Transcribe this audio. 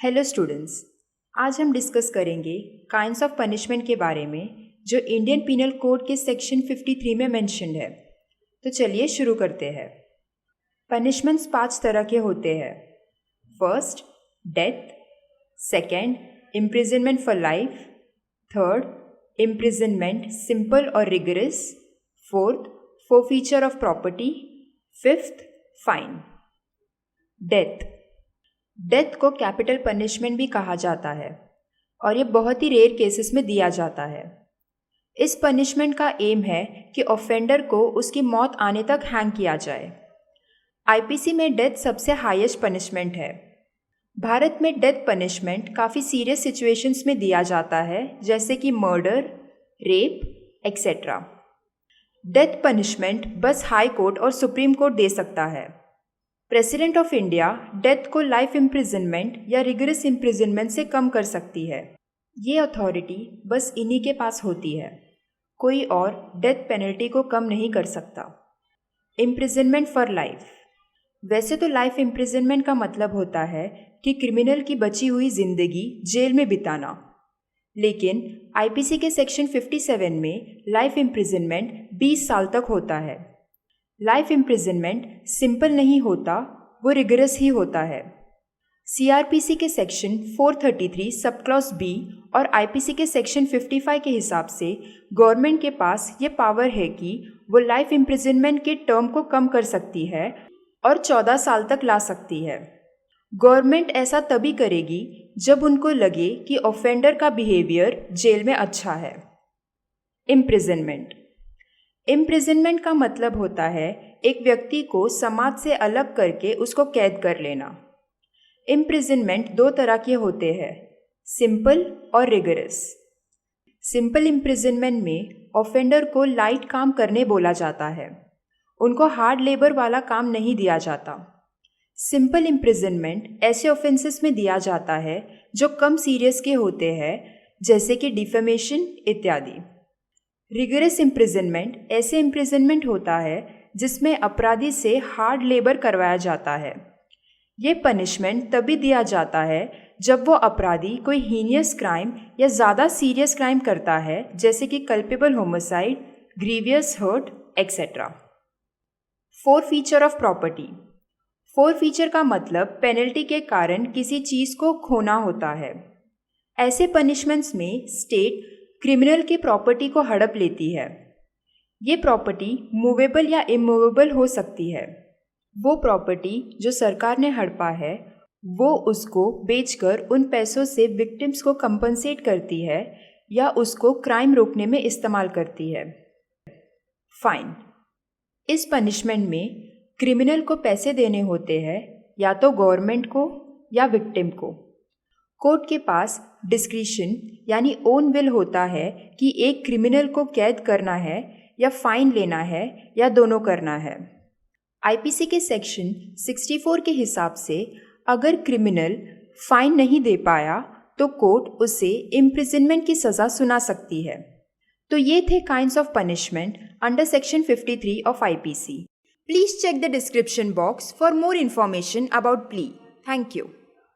Hello students, आज हम discuss करेंगे काइंड्स ऑफ पनिशमेंट के बारे में जो इंडियन पीनल कोड के सेक्शन 53 में मेंशन्ड है। तो चलिए शुरू करते हैं। पनिशमेंट्स 5 तरह के होते हैं। First, death. Second, imprisonment for life. Third, imprisonment simple और rigorous. Fourth, forfeiture of property. Fifth, fine. Death को कैपिटल पनिशमेंट भी कहा जाता है और ये बहुत ही रेयर केसेस में दिया जाता है। इस पनिशमेंट का एम है कि ऑफेंडर को उसकी मौत आने तक हैंग किया जाए। आईपीसी में डेथ सबसे हाईएस्ट पनिशमेंट है। भारत में डेथ पनिशमेंट काफ़ी सीरियस सिचुएशंस में दिया जाता है, जैसे कि murder, rape etcetera. Death punishment बस हाई कोर्ट और सुप्रीम कोर्ट दे सकता है। प्रेसिडेंट ऑफ इंडिया डेथ को लाइफ इम्प्रिजनमेंट या रिगरस इम्प्रिजनमेंट से कम कर सकती है। ये अथॉरिटी बस इन्हीं के पास होती है, कोई और डेथ पेनल्टी को कम नहीं कर सकता। Imprisonment for life. वैसे तो लाइफ इम्प्रिजनमेंट का मतलब होता है कि क्रिमिनल की बची हुई जिंदगी जेल में बिताना, लेकिन आईपीसी के सेक्शन 57 में लाइफ इम्प्रिजनमेंट 20 साल तक होता है। लाइफ इम्प्रिजनमेंट सिंपल नहीं होता, वो रिगरस ही होता है। सीआरपीसी के सेक्शन 433 सब क्लॉज बी और आईपीसी के सेक्शन 55 के हिसाब से गवर्नमेंट के पास ये पावर है कि वो लाइफ इम्प्रिजनमेंट के टर्म को कम कर सकती है और 14 साल तक ला सकती है। गवर्नमेंट ऐसा तभी करेगी जब उनको लगे कि ऑफेंडर का बिहेवियर जेल में अच्छा है। इम्प्रिजनमेंट का मतलब होता है एक व्यक्ति को समाज से अलग करके उसको कैद कर लेना। इम्प्रिजनमेंट 2 तरह के होते हैं, सिंपल और रिगरस। सिंपल इम्प्रिजनमेंट में ऑफेंडर को लाइट काम करने बोला जाता है, उनको हार्ड लेबर वाला काम नहीं दिया जाता। सिंपल इम्प्रिजनमेंट ऐसे ऑफेंसेस में दिया जाता है जो कम सीरियस के होते हैं, जैसे कि डिफेमेशन इत्यादि। रिगरस इम्प्रिजनमेंट ऐसे इम्प्रिजनमेंट होता है जिसमें अपराधी से हार्ड लेबर करवाया जाता है। ये पनिशमेंट तभी दिया जाता है जब वो अपराधी कोई हीनियस क्राइम या ज़्यादा सीरियस क्राइम करता है, जैसे कि culpable homicide, grievous hurt etcetera. Forfeiture of property. Forfeiture का मतलब पेनल्टी के कारण किसी चीज़ को खोना होता है। ऐसे पनिशमेंट्स में स्टेट क्रिमिनल की प्रॉपर्टी को हड़प लेती है। ये प्रॉपर्टी मूवेबल या इमूवेबल हो सकती है। वो प्रॉपर्टी जो सरकार ने हड़पा है वो उसको बेचकर उन पैसों से विक्टिम्स को कंपनसेट करती है या उसको क्राइम रोकने में इस्तेमाल करती है। फाइन। इस पनिशमेंट में क्रिमिनल को पैसे देने होते हैं, या तो गवर्नमेंट को या विक्टिम को। कोर्ट के पास डिस्क्रिशन यानी ओन विल होता है कि एक क्रिमिनल को कैद करना है या फाइन लेना है या दोनों करना है। आईपीसी के सेक्शन 64 के हिसाब से अगर क्रिमिनल फाइन नहीं दे पाया तो कोर्ट उसे इम्प्रिजनमेंट की सज़ा सुना सकती है। तो ये थे kinds of punishment under section 53 of IPC. Please check the description box for more information about plea. Thank you.